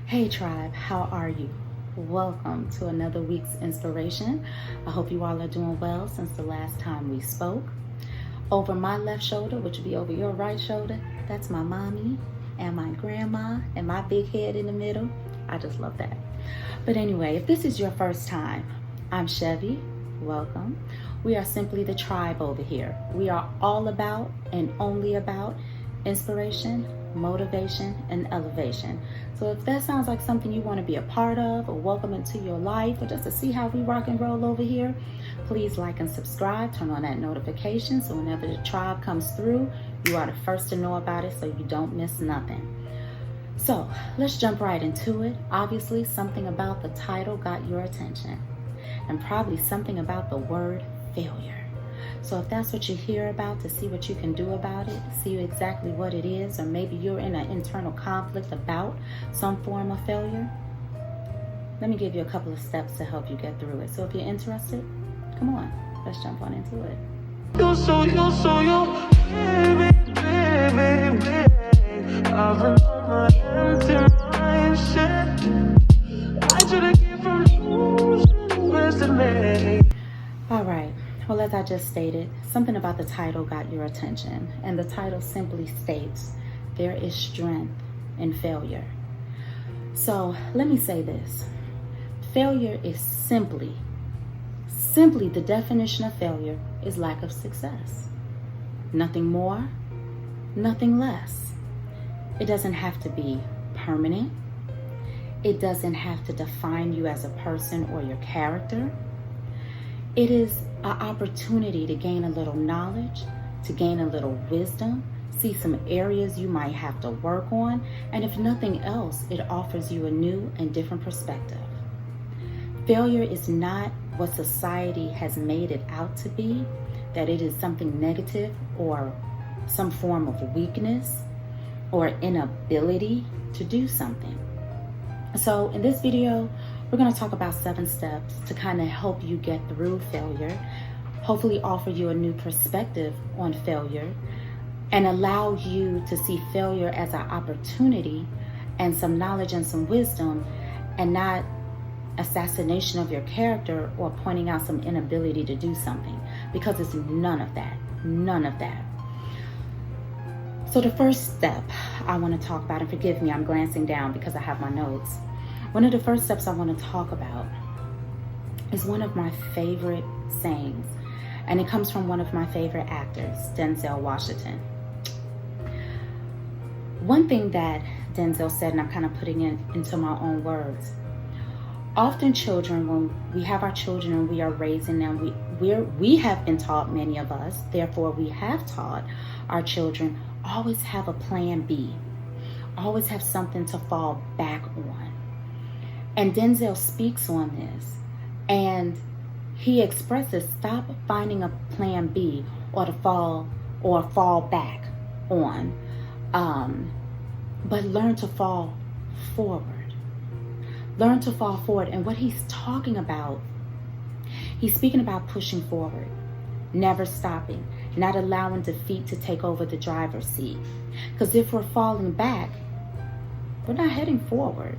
Hey tribe, how are you? Welcome to another week's inspiration. I hope you all are doing well since the last time we spoke. Over my left shoulder, which would be over your right shoulder, that's my mommy and my grandma and my big head in the middle. I just love that. But anyway, if this is your first time, I'm Chevy. Welcome. We are simply the tribe over here. We are all about and only about inspiration, motivation, and elevation. So if that sounds like something you want to be a part of or welcome into your life or just to see how we rock and roll over here, please like and subscribe, turn on that notification so whenever the tribe comes through, you are the first to know about it so you don't miss nothing. So let's jump right into it. Obviously, something about the title got your attention and probably something about the word failure. So if that's what you hear about, to see what you can do about it, see exactly what it is, or maybe you're in an internal conflict about some form of failure, let me give you a couple of steps to help you get through it. So if you're interested, come on, let's jump on into it. All right. Well, as I just stated, something about the title got your attention, and the title simply states, there is strength in failure. So let me say this. Failure is simply the definition of failure is lack of success. Nothing more, nothing less. It doesn't have to be permanent. It doesn't have to define you as a person or your character. It is an opportunity to gain a little knowledge, to gain a little wisdom, see some areas you might have to work on, and if nothing else, it offers you a new and different perspective. Failure is not what society has made it out to be, that it is something negative or some form of weakness or inability to do something. So in this video, we're going to talk about 7 steps to kind of help you get through failure, hopefully offer you a new perspective on failure, and allow you to see failure as an opportunity and some knowledge and some wisdom, and not assassination of your character or pointing out some inability to do something, because it's none of that. So the first step I want to talk about, and forgive me, I'm glancing down because I have my notes. One of the first steps I want to talk about is one of my favorite sayings, and it comes from one of my favorite actors, Denzel Washington. One thing that Denzel said, and I'm kind of putting it into my own words, often children, when we have our children and we are raising them, we have been taught, many of us, therefore we have taught our children, always have a plan B, always have something to fall back on. And Denzel speaks on this, and he expresses, stop finding a plan B or to fall back on, but learn to fall forward. Learn to fall forward. And what he's talking about, he's speaking about pushing forward, never stopping, not allowing defeat to take over the driver's seat. Because if we're falling back, we're not heading forward.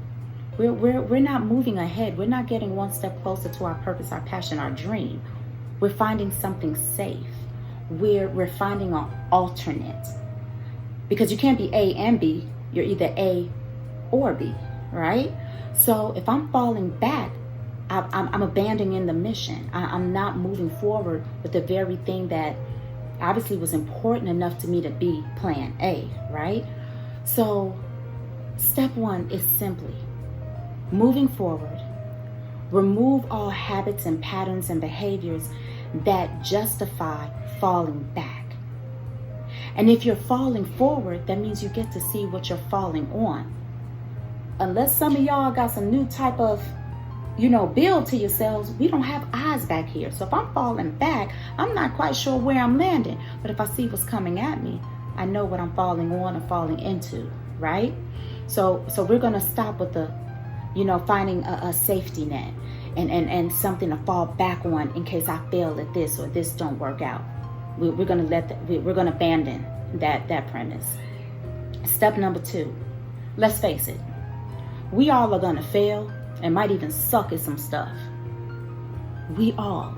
We're not moving ahead. We're not getting one step closer to our purpose, our passion, our dream. We're finding something safe. We're finding an alternate. Because you can't be A and B. You're either A or B, right? So if I'm falling back, I'm abandoning the mission. I'm not moving forward with the very thing that obviously was important enough to me to be plan A, right? So step 1 is simply moving forward. Remove all habits and patterns and behaviors that justify falling back. And if you're falling forward, that means you get to see what you're falling on. Unless some of y'all got some new type of, build to yourselves, we don't have eyes back here. So if I'm falling back, I'm not quite sure where I'm landing. But if I see what's coming at me, I know what I'm falling on or falling into, right? So we're going to stop with the finding a safety net and something to fall back on in case I fail at this or this don't work out. We're going to abandon that premise. Step number 2, let's face it, We all are going to fail and might even suck at some stuff. We all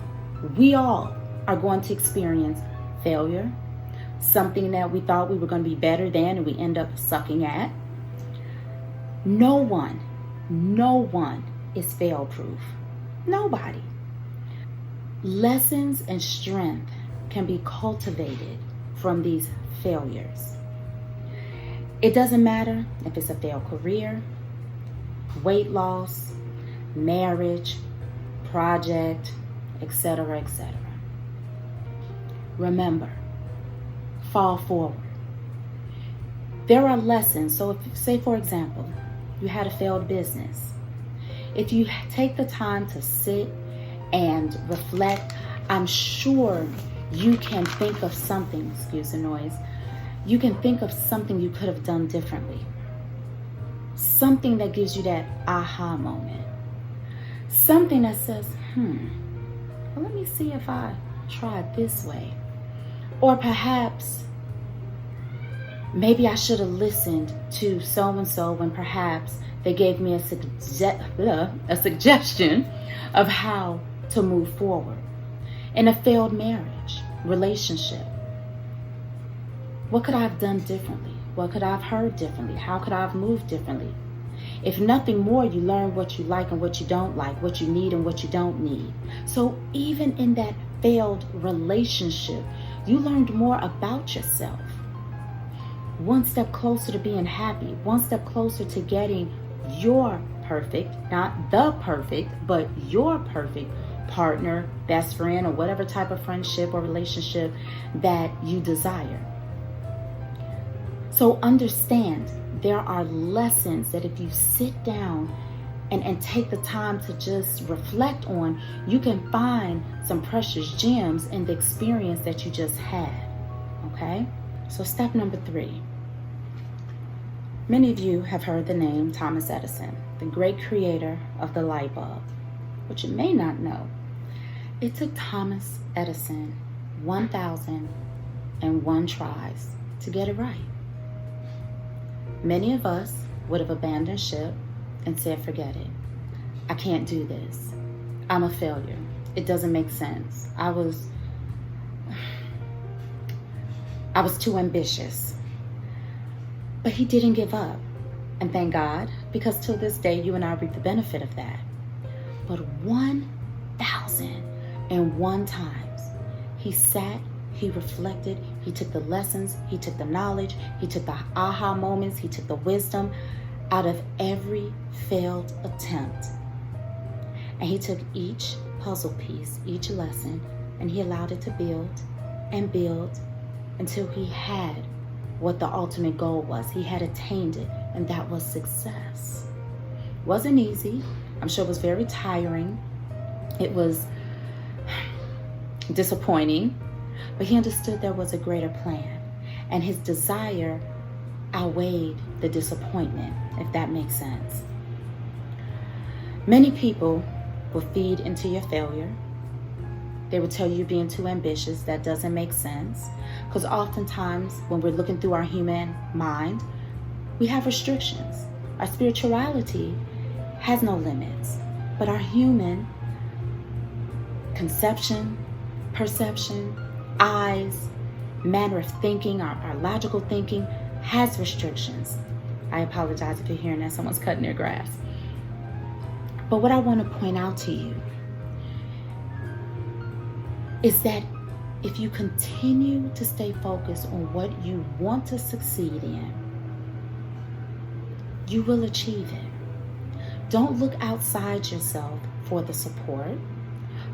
are going to experience failure, something that we thought we were going to be better than and we end up sucking at. No one is fail-proof. Nobody. Lessons and strength can be cultivated from these failures. It doesn't matter if it's a failed career, weight loss, marriage, project, etc., etc. Remember, fall forward. There are lessons. So if, say for example, you had a failed business. If you take the time to sit and reflect, I'm sure you can think of something, excuse the noise, you can think of something you could have done differently. Something that gives you that aha moment. Something that says, well, let me see if I try it this way. Or perhaps, maybe I should have listened to so-and-so when perhaps they gave me a suggestion of how to move forward. In a failed marriage, relationship, what could I have done differently? What could I have heard differently? How could I have moved differently? If nothing more, you learn what you like and what you don't like, what you need and what you don't need. So even in that failed relationship, you learned more about yourself. One step closer to being happy, one step closer to getting your perfect, not the perfect, but your perfect partner, best friend, or whatever type of friendship or relationship that you desire. So understand, there are lessons that if you sit down and take the time to just reflect on, you can find some precious gems in the experience that you just had. Okay? So step number 3. Many of you have heard the name Thomas Edison, the great creator of the light bulb. What you may not know, it took Thomas Edison 1,001 tries to get it right. Many of us would have abandoned ship and said, forget it. I can't do this. I'm a failure. It doesn't make sense. I was too ambitious. But he didn't give up. And thank God, because till this day, you and I reap the benefit of that. But 1,001 times, he sat, he reflected, he took the lessons, he took the knowledge, he took the aha moments, he took the wisdom out of every failed attempt. And he took each puzzle piece, each lesson, and he allowed it to build and build until he had what the ultimate goal was. He had attained it, and that was success. Wasn't easy. I'm sure it was very tiring. It was disappointing, but he understood there was a greater plan, and his desire outweighed the disappointment, if that makes sense. Many people will feed into your failure. They will tell you you're being too ambitious. That doesn't make sense, because oftentimes when we're looking through our human mind, we have restrictions. Our spirituality has no limits, but our human conception, perception, eyes, manner of thinking, our logical thinking has restrictions. I apologize if you're hearing that someone's cutting their grass. But what I want to point out to you is that if you continue to stay focused on what you want to succeed in, you will achieve it. Don't look outside yourself for the support,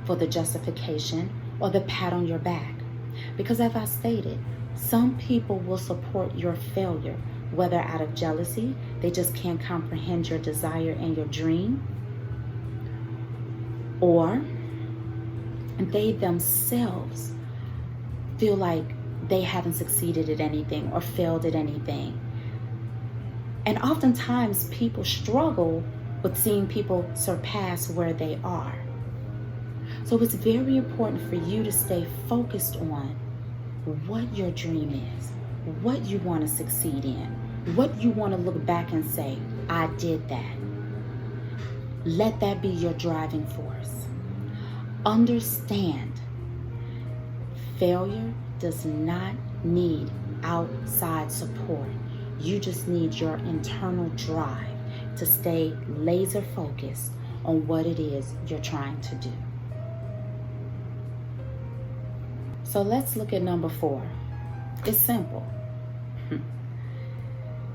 for the justification, or the pat on your back. Because as I stated, some people will support your failure, whether out of jealousy, they just can't comprehend your desire and your dream, or they themselves feel like they haven't succeeded at anything or failed at anything. And oftentimes people struggle with seeing people surpass where they are. So it's very important for you to stay focused on what your dream is, what you want to succeed in, what you want to look back and say, I did that. Let that be your driving force. Understand, failure does not need outside support. You just need your internal drive to stay laser focused on what it is you're trying to do. So let's look at number 4. It's simple.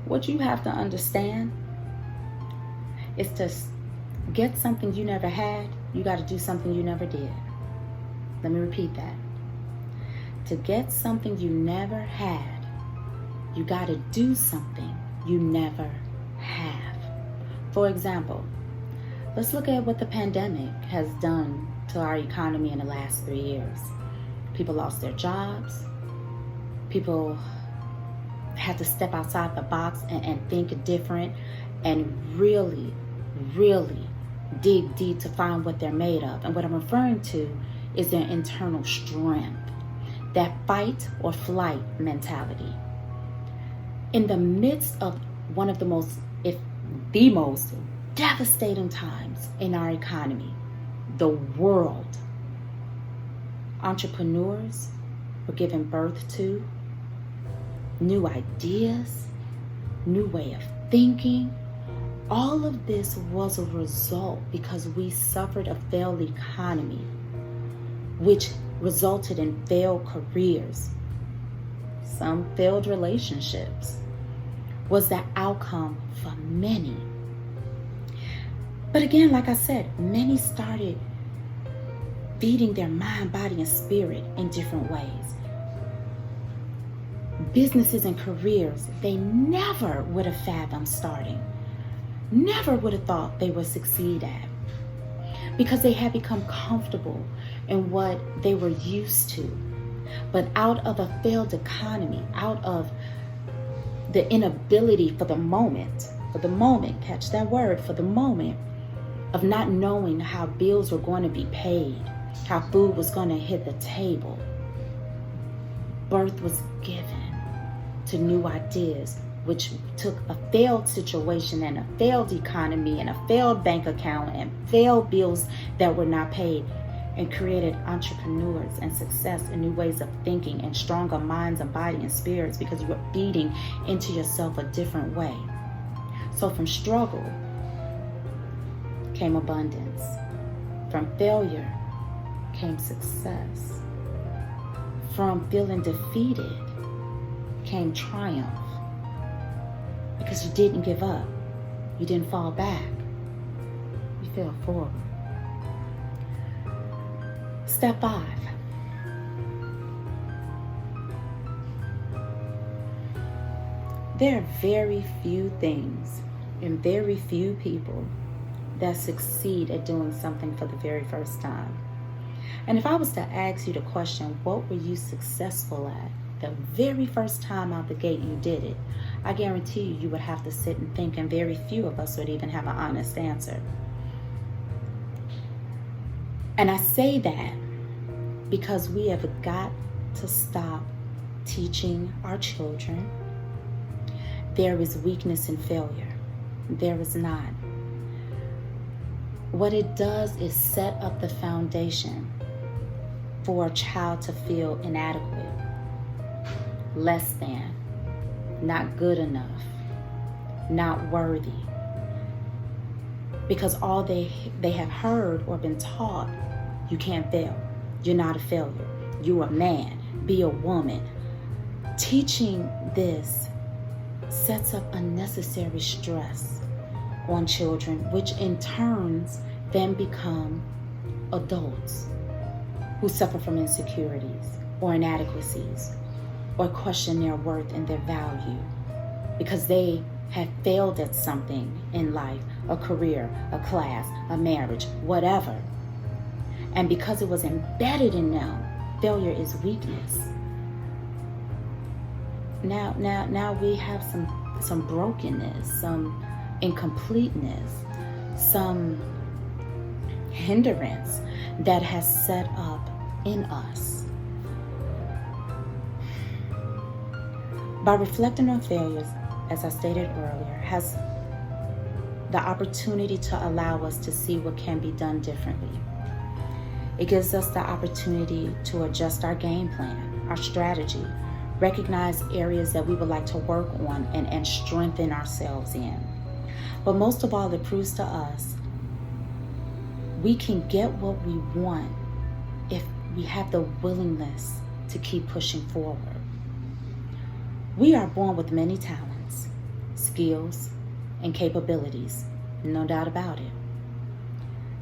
What you have to understand is to get something you never had, you got to do something you never did. Let me repeat that. To get something you never had, you got to do something you never have. For example, let's look at what the pandemic has done to our economy in the last 3 years. People lost their jobs. People had to step outside the box and think different and really dig deep to find what they're made of. And what I'm referring to is their internal strength, that fight or flight mentality. In the midst of one of the most, if the most devastating times in our economy, the world, entrepreneurs were given birth to new ideas, new way of thinking. All of this was a result because we suffered a failed economy, which resulted in failed careers. Some failed relationships was the outcome for many. But again, like I said, many started feeding their mind, body, and spirit in different ways. Businesses and careers they never would have fathomed starting. Never would have thought they would succeed at, because they had become comfortable in what they were used to. But out of a failed economy, out of the inability for the moment, catch that word, for the moment of not knowing how bills were going to be paid, how food was going to hit the table, birth was given to new ideas, which took a failed situation and a failed economy and a failed bank account and failed bills that were not paid, and created entrepreneurs and success and new ways of thinking and stronger minds and body and spirits, because you were feeding into yourself a different way. So from struggle came abundance. From failure came success. From feeling defeated came triumph. Because you didn't give up. You didn't fall back. You fell forward. Step 5. There are very few things and very few people that succeed at doing something for the very first time. And if I was to ask you the question, what were you successful at the very first time out the gate you did it, I guarantee you would have to sit and think, and very few of us would even have an honest answer. And I say that because we have got to stop teaching our children there is weakness in failure. There is not. What it does is set up the foundation for a child to feel inadequate, less than, not good enough, not worthy. Because all they have heard or been taught, you can't fail. You're not a failure. You're a man. Be a woman. Teaching this sets up unnecessary stress on children, which in turns then become adults who suffer from insecurities or inadequacies or question their worth and their value because they have failed at something in life, a career, a class, a marriage, whatever. And because it was embedded in them, failure is weakness. Now we have some brokenness, some incompleteness, some hindrance that has set up in us. By reflecting on failures, as I stated earlier, the opportunity to allow us to see what can be done differently. It gives us the opportunity to adjust our game plan, our strategy, recognize areas that we would like to work on and strengthen ourselves in. But most of all, it proves to us we can get what we want if we have the willingness to keep pushing forward. We are born with many talents, skills, and capabilities, no doubt about it.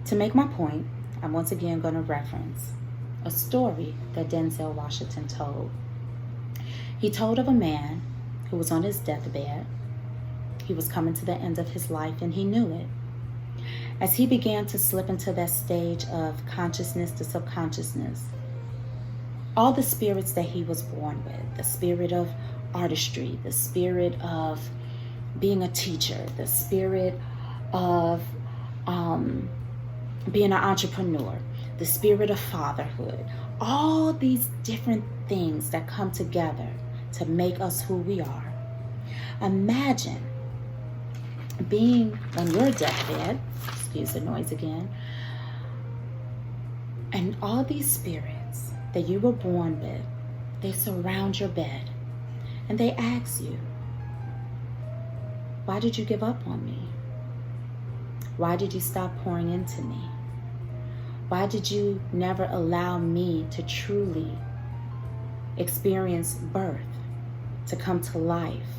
To make my point, I'm once again going to reference a story that Denzel Washington told. He told of a man who was on his deathbed. He was coming to the end of his life, and he knew it. As he began to slip into that stage of consciousness to subconsciousness, all the spirits that he was born with, the spirit of artistry, the spirit of being a teacher, the spirit of being an entrepreneur, the spirit of fatherhood, all these different things that come together to make us who we are. Imagine being on your deathbed, excuse the noise again, and all these spirits that you were born with, they surround your bed and they ask you, why did you give up on me? Why did you stop pouring into me? Why did you never allow me to truly experience birth, to come to life,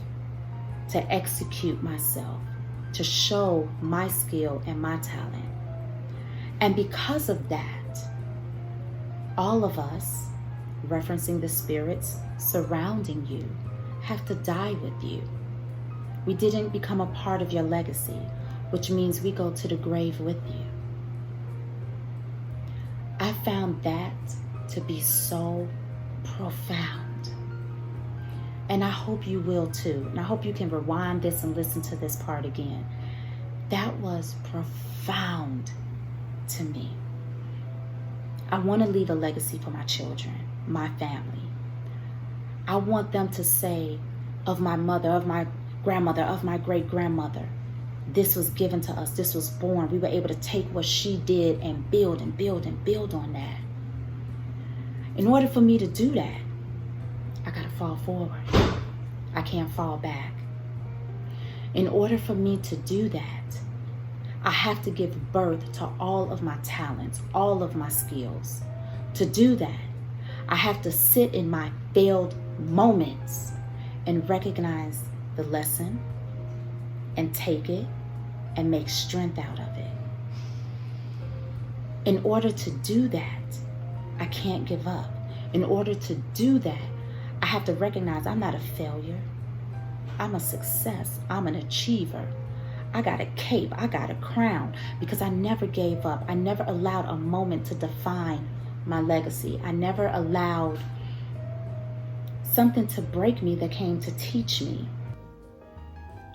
to execute myself, to show my skill and my talent? And because of that, all of us, referencing the spirits surrounding you, have to die with you. We didn't become a part of your legacy, which means we go to the grave with you. I found that to be so profound. And I hope you will too. And I hope you can rewind this and listen to this part again. That was profound to me. I want to leave a legacy for my children, my family. I want them to say of my mother, of my grandmother, of my great-grandmother, this was given to us, this was born. We were able to take what she did and build and build and build on that. In order for me to do that, I gotta fall forward. I can't fall back. In order for me to do that, I have to give birth to all of my talents, all of my skills. To do that, I have to sit in my failed moments and recognize the lesson and take it and make strength out of it. In order to do that, I can't give up. In order to do that, I have to recognize I'm not a failure. I'm a success. I'm an achiever. I got a cape. I got a crown because I never gave up. I never allowed a moment to define my legacy. I never allowed something to break me that came to teach me.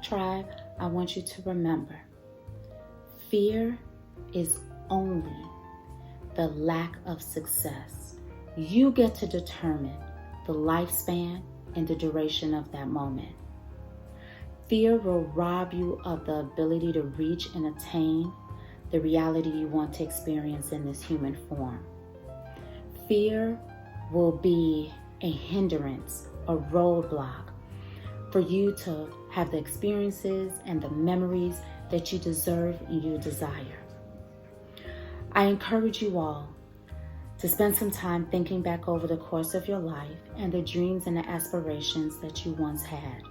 Tribe, I want you to remember, fear is only the lack of success. You get to determine the lifespan and the duration of that moment. Fear will rob you of the ability to reach and attain the reality you want to experience in this human form. Fear will be a hindrance, a roadblock for you to have the experiences and the memories that you deserve and you desire. I encourage you all to spend some time thinking back over the course of your life and the dreams and the aspirations that you once had,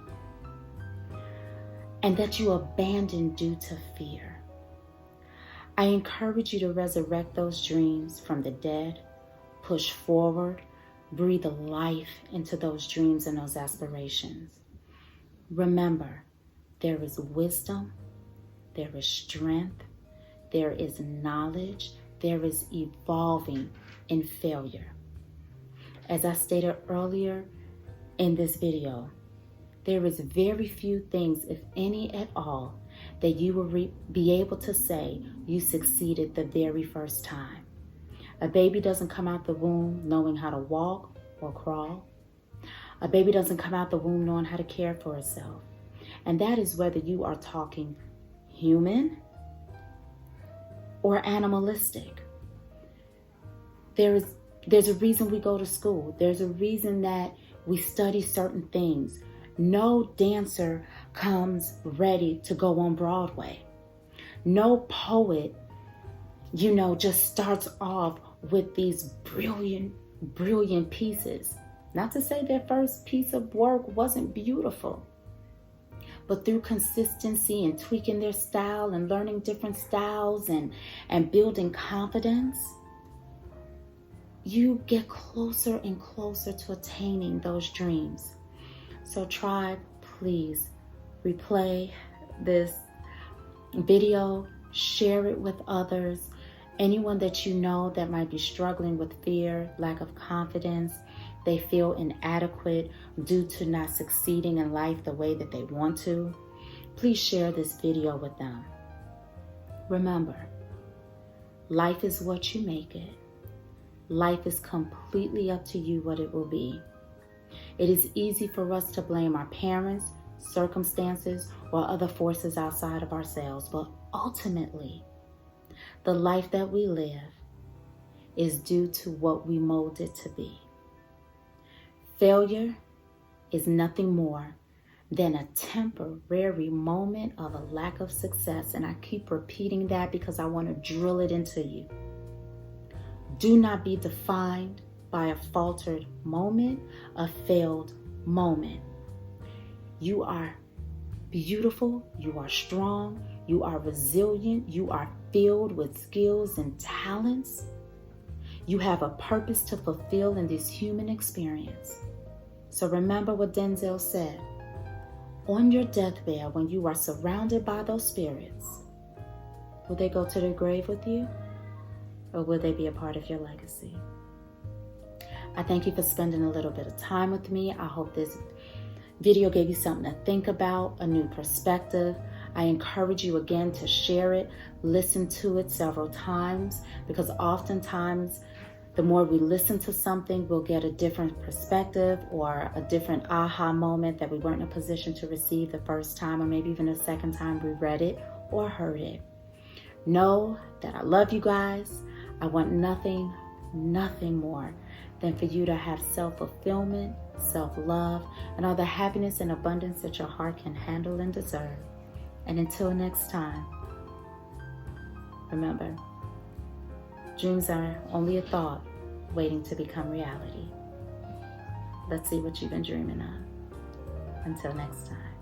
and that you abandoned due to fear. I encourage you to resurrect those dreams from the dead, push forward, breathe life into those dreams and those aspirations. Remember, there is wisdom, there is strength, there is knowledge, there is evolving in failure. As I stated earlier in this video, there is very few things, if any at all, that you will be able to say you succeeded the very first time. A baby doesn't come out the womb knowing how to walk or crawl. A baby doesn't come out the womb knowing how to care for itself. And that is whether you are talking human or animalistic. There's a reason we go to school. There's a reason that we study certain things. No dancer comes ready to go on Broadway. No poet, just starts off with these brilliant pieces. Not to say their first piece of work wasn't beautiful, but through consistency and tweaking their style and learning different styles and building confidence, you get closer and closer to attaining those dreams. So tribe, please replay this video, share it with others. Anyone that you know that might be struggling with fear, lack of confidence, they feel inadequate due to not succeeding in life the way that they want to, please share this video with them. Remember, life is what you make it. Life is completely up to you what it will be. It is easy for us to blame our parents, circumstances, or other forces outside of ourselves, but ultimately, the life that we live is due to what we mold it to be. Failure is nothing more than a temporary moment of a lack of success, and I keep repeating that because I want to drill it into you. Do not be defined by a faltered moment, a failed moment. You are beautiful, you are strong, you are resilient, you are filled with skills and talents. You have a purpose to fulfill in this human experience. So remember what Denzel said. On your deathbed, when you are surrounded by those spirits, will they go to the grave with you? Or will they be a part of your legacy? I thank you for spending a little bit of time with me. I hope this video gave you something to think about, a new perspective. I encourage you again to share it, listen to it several times, because oftentimes the more we listen to something, we'll get a different perspective or a different aha moment that we weren't in a position to receive the first time, or maybe even the second time we read it or heard it. Know that I love you guys. I want nothing more than for you to have self-fulfillment, self-love, and all the happiness and abundance that your heart can handle and deserve. And until next time, remember, dreams are only a thought waiting to become reality. Let's see what you've been dreaming of. Until next time.